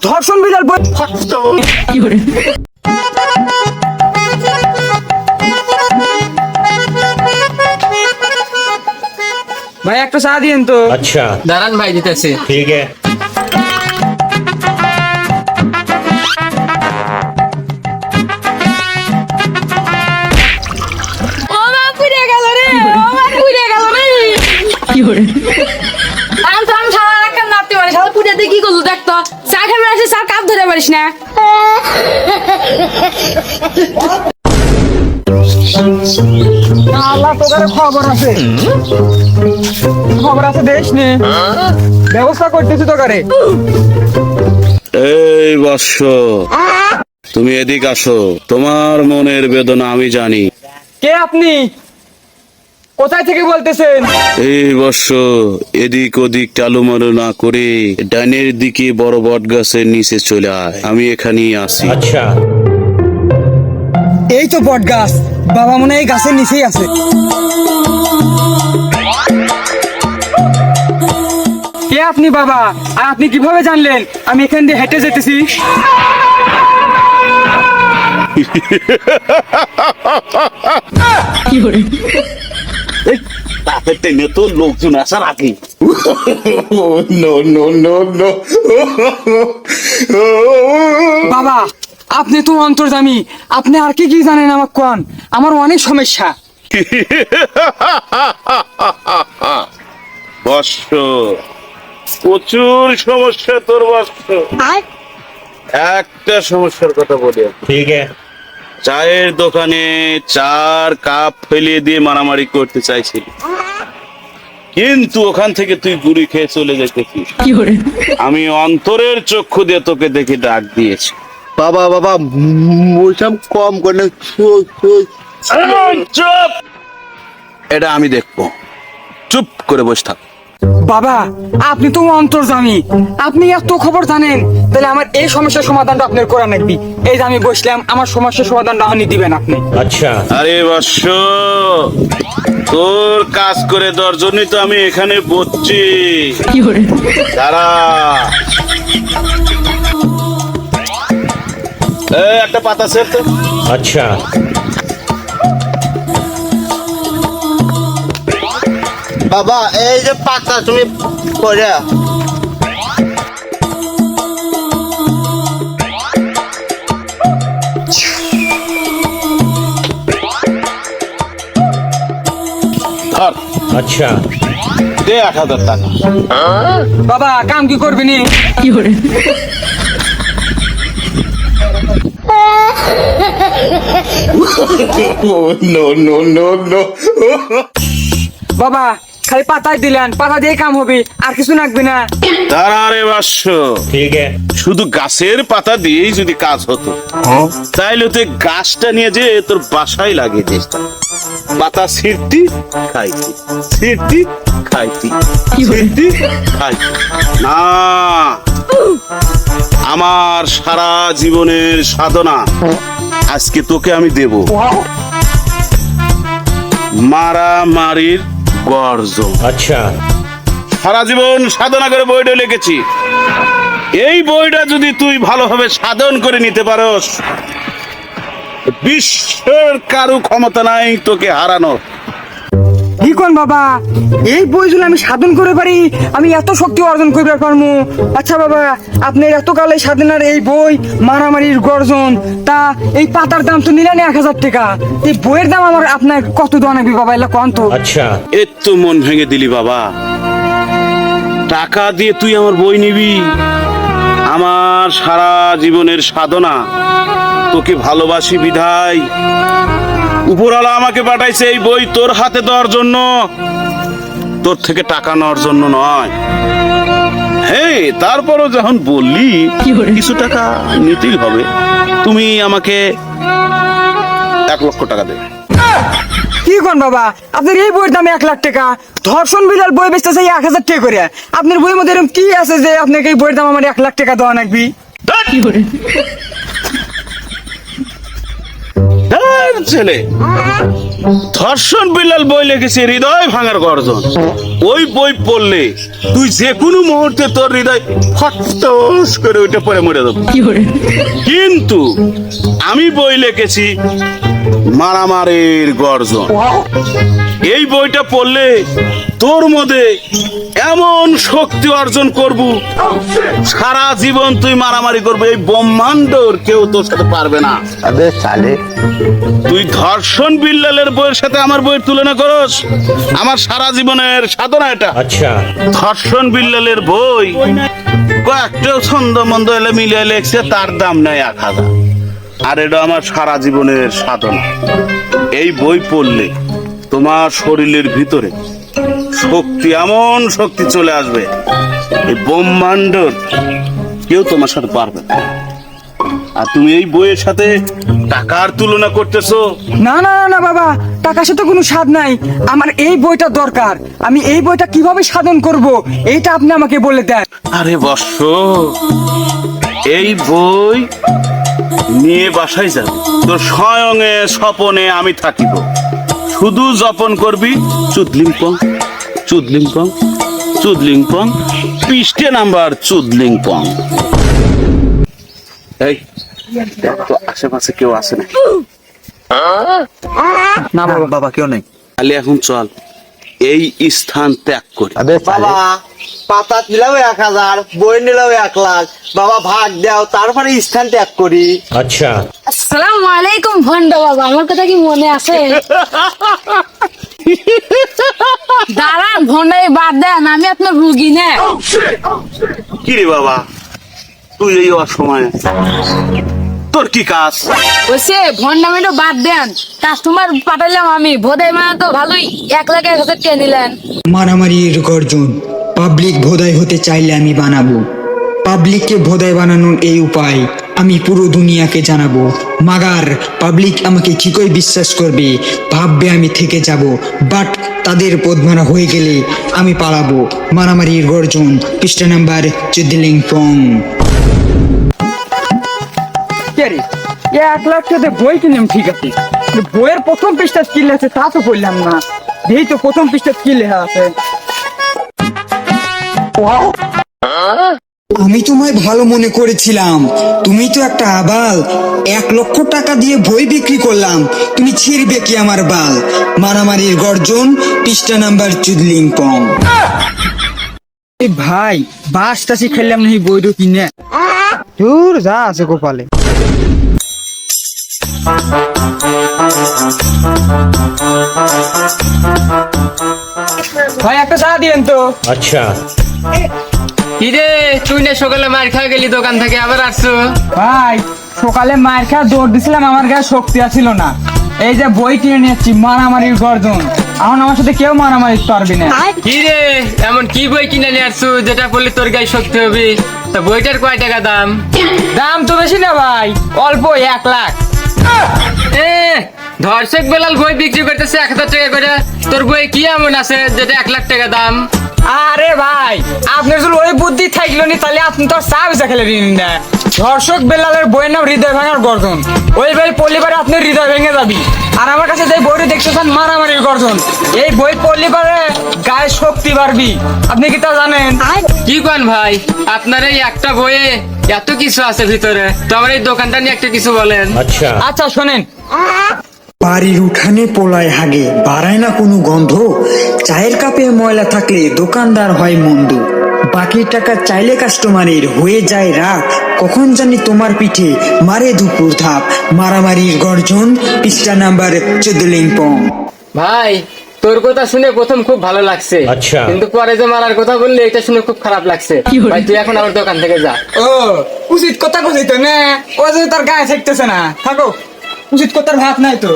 ধর্ষণ বিড়াল বই। ভাই একটা চা দিয়েন তো। अच्छा দাঁড়ান ভাই দিতেছি। ठीक है। ও মা পুড়ে গেল রে, ও মা পুড়ে গেল রে। কি করে আম তো আম ছাড়া রাখা নাতে পারে, শালা পুড়ে দিয়ে কি করলো দেখ তো। চা খাবে আসে, চা কাপ ধরে পারিস না। আল্লাহ তোদের খবর আছে, খবর আছে দেশ নে, ব্যবস্থা করতেছি তোকারে। এই বৎস, তুমি এদিক আসো, তোমার মনের বেদনা আমি জানি। কে আপনি, কোথায় থেকে বলতেছেন? এই বৎস, এদিক ওদিক টালুমালু না করে ডাইনের দিকে বড় বট গাছের নিচে চলে আয়, আমি এখানেই আছি। अच्छा এই তো বট গাছ, বাবা মনে হয় এই গাছের নিচেই আছে। কে আপনি বাবা, আর আপনি কিভাবে জানলেন আমি এখান দিয়ে হেঁটে যেতেছি? তাতে টেনে তো লোকজন আসার আগে। বাবা আপনি তো অন্তর্জামী, আপনি আর কি কি জানেন আমার কোন? আমার অনেক সমস্যা। বৎস, প্রচুর সমস্যা তোর বৎস। একটা সমস্যার কথা বলি, ठीक है। চায়ের দোকানে চার কাপ ফেলিয়ে দিয়ে মারামারি করতে চাইছিলি, কিন্তু ওখান থেকে তুই গুড়ি খেয়ে চলে যেতেছিস। আমি অন্তরের চক্ষু দিয়ে তোকে দেখে ডাক দিয়েছি। বাবা বাবা বলছিলাম কম করে চুপ, এটা আমি দেখবো, চুপ করে বসে থাক। বাবা আপনি তো অন্তর্জামী, আপনি এত খবর জানেন, তাহলে আমার এই সমস্যার সমাধানটা আপনার করা লাগবে। এই যে আমি বসলাম, আমার সমস্যার সমাধানটা আপনি দিবেন আপনি। अच्छा আরে বৎস, তোর কাজ করে দেওয়ার জন্যই তো আমি এখানে বসছি। দাঁড়া, একটা পাতা ছেড় তো। अच्छा বাবা এই যে পাতা তুমি করে ধর, अच्छा দে 8,000 টাকা। বাবা কাম কি করবি নি? বাবা খালি পাতাই দিলেন, পাতা দিয়ে কাম হবে, আর কিছু লাগবে না? দাঁড়া রে বাস্য, ठीक है। শুধু গাছের পাতা দিয়েই যদি কাজ হতো, তাইলে তুই গাছটা নিয়ে যে তোর বাসায় লাগিয়ে দিস। পাতা ছিঁড়তি খাইতি, ছিঁড়তি খাইতি, ছিঁড়তি খাইতি না। আমার সারা জীবনের সাধনা আজকে তোকে আমি দেব। মারামারির গর্জন। अच्छा সারা জীবন সাধনা করে বইটা লিখেছি, এই বইটা যদি তুই ভালোভাবে সাধন করে নিতে পারস, বিশ্বের কারো ক্ষমতা নাই তোকে হারানো। কি কোন বাবা, এই বই যদি আমি সাধন করে পারি, আমি এত শক্তি অর্জন করতে পারবো? আচ্ছা বাবা, আপনার এতকালে সাধনার এই বই মারামারির গর্জন, তা এই পাতার দাম তো নিলেন 1,000 টাকা, এই বইয়ের দাম আমার আপনার কত দেওয়া লাগবে বাবা, এলা কোন তো? अच्छा এত মন ভেঙে দিলি বাবা, টাকা দিয়ে তুই আমার বই নিবি? আমার সারা জীবনের সাধনা তোকে ভালোবাসি বিধায় উপরওয়ালা আমাকে পাঠাইছে এই বই তোর হাতে দেওয়ার জন্য, তোর থেকে টাকা নেওয়ার জন্য নয়। হ্যাঁ, তারপরও যখন বললি কিছু টাকা নিতেই হবে, তুমি আমাকে 1,00,000 টাকা দেবে। কি কোন বাবা, আপনার এই বইয়ের দাম 1,00,000 টাকা? ধর্ষণ বিড়াল বই বেচতেছে 1,000 টাকা করে। আপনার বইয়ের মধ্যে এরকম কি আছে যে আপনাকে এই বইয়ের দাম আমার 1,00,000 টাকা দেওয়া লাগবে? ছেলে ধর্ষণ বিল্লাল বই লিখেছে হৃদয় ভাঙার গর্জন। ওই বই পড়লে তুই যে কোনো মুহূর্তে তোর হৃদয় ফট্টস করে উঠে পড়ে মরে যাবে। কিন্তু আমি বই লিখেছি মারামারির গর্জন। এই বইটা পড়লে তোর মধ্যে এমন শক্তি অর্জন করব, সারা জীবন তুই মারামারি করবে, এই ব্রহ্মাণ্ডর কেউ তোর সাথে পারবে না। আবে সালে তুই ধর্ষণ বিল্লালের বইয়ের সাথে আমার বইয়ের তুলনা করস? আমার সারা জীবনের সাধনা এটা। अच्छा ধর্ষণ বিল্লালের বই কয়েকটা ছন্দ মন্দ এলে মিলিয়ে লেখছে, তার দাম নেই 1000। আর এটা আমার সারা জীবনের সাধনা। এই বই পড়লে তোমার শরীরের ভিতরে শক্তি, এমন শক্তি চলে আসবে, এই ব্রহ্মাণ্ডর কেউ তোমার সাথে পারবে না। আর তুমি এই বইয়ের সাথে টাকার তুলনা করতেছো? না না না না বাবা, টাকার সাথে কোনো স্বাদ নাই। আমার এই বইটা দরকার। আমি এই বইটা কিভাবে সাধন করব এইটা আপনি আমাকে বলে দেন। আরে বর্ষ, এই বই নিয়ে বাসায় যাবে, তোর স্বয়ংে স্বপনে আমি থাকিব, শুধু জপন করবি চুদলিংপং চুদলিংপং চুদলিংপং, পৃষ্ঠে নাম্বার চুদলিংপং। এই দেখ তো আশেপাশে কেউ আছে না? না বাবা, বাবা কেউ নেই। তাহলে এখন চল এই স্থান ত্যাগ করি। আবে বাবা পাতা নিলাম 1000, বই নিলাম 1 লাখ। বাবা ভাগ দাও, তারপরে স্থান ত্যাগ করি। अच्छा আসসালামু আলাইকুম ভন্ড বাবা, আমার কথা কি মনে আছে? দাঁড়ান ভন্ডাই বাদ দেন, আমি আপনার রুগী না। কি রে বাবা, তুই এই অসময়ে তোর কি কাজ? ওসে ভন্ডামিটা বাদ দেন, কাস্টমার পাঠাইলাম আমি, ভোদাই মানে তো ভালোই 1 লাখ 1,000 টাকা নিলেন। মারামারির গর্জন। পাবলিক ভোদাই হতে চাইলে আমি বানাবো। পাবলিককে ভোদাই বানানোর এই উপায় আমি পুরো দুনিয়াকে জানাবো। মাগার পাবলিক আমাকে ঠিকই বিশ্বাস করবে, ভাববে আমি থেকে যাব, বাট তাদের পদমারা হয়ে গেলে আমি পালাবো। মারামারির গর্জন, পৃষ্ঠা নাম্বার 14 কে রে, 1 লাখ টাকা বই কিনলাম ঠিক আছে, কিন্তু বইয়ের প্রথম পৃষ্ঠা কি লেখা আছে তা তো বললাম না। এই তো প্রথম পৃষ্ঠা কি লেখা আছে। আমি তোমায় ভালো মনে করেছিলাম, তুমি তো একটা আবাল। 1 লক্ষ টাকা দিয়ে বই বিক্রি করলাম, তুমি ছিঁড়বে কি আমার বাল। মারামারির গর্জন, পৃষ্ঠা নাম্বার 14 এই ভাই বাস টাসি খেললাম না, এই বইটা কিনে দূর যা আছে গোপালে। ভাই একটা চা দিয়েন তো। अच्छा কিরে তুই না সকালে মার খাওয়া গেলি দোকান থেকে, আবার আসছো? ভাই সকালে মায়ের খা দৌড় দিছিলাম, আমার গায়ে শক্তি আছিল না। এই যে বই কিনে নিয়েছি মারামারির গর্জন, এখন আমার সাথে কেউ মারামারি পারবি না। কিরে এমন কি বই কিনে নিয়ে আসছো যেটা পড়লে তোর গায়ে শক্তি হবে? তা বইটার কয় টাকা দাম? দাম তো বেশি না ভাই, অল্প 1 লাখ। এ ধর্ষক বেলাল বই বিক্রি করতেছে 1000 টাকা করে, তোর বই কি এমন আছে যেটা 1 লাখ টাকা দাম? আরে ভাই আপনার যদি ওই বুদ্ধি থাকলো নি তাহলে আপনি তো চা বেচা খেলে দিন না। ধর্ষক বেলালের বইয়ের নাম হৃদয় ভাঙার গর্জন। ওই বই পড়লে পারে আপনার হৃদয় ভেঙে যাবি। আর আমার কাছে যে বইটা দেখতেছেন মারামারির গর্জন, এই বই পড়লে পারে গায়ে শক্তি বাড়বি। আপনি কি তা জানেন? কি কোন ভাই, আপনার এই একটা বইয়ে এত কিছু আছে ভিতরে, তো আমার এই দোকানটা নিয়ে একটা কিছু বলেন। अच्छा আচ্ছা শোনেন, বাড়ির উঠানে পোলায় হাগে, বাড়ায় না কোনো গন্ধ। চায়ের কাপে ময়লা থাকলে দোকানদার হয় মন্দ। বাকি টাকা চাইলে কাস্টমারের হয়ে যায় রাত, কখন জানি তোমার পিঠে মারে দুপুর ধাপ। মারামারির গর্জন, পৃষ্ঠা নাম্বার 14 ভাই তোর কথা শুনে প্রথম খুব ভালো লাগছে, আচ্ছা। কিন্তু পরে যে মারার কথা বললি এটা শুনে খুব খারাপ লাগছে। ভাই তুই এখন আমার দোকান থেকে যা। ও উচিত কথা বুঝিত না, ও যে তার গায়ে থাকতেছে না, থাকো, উচিত কথার ভাত নাই তো।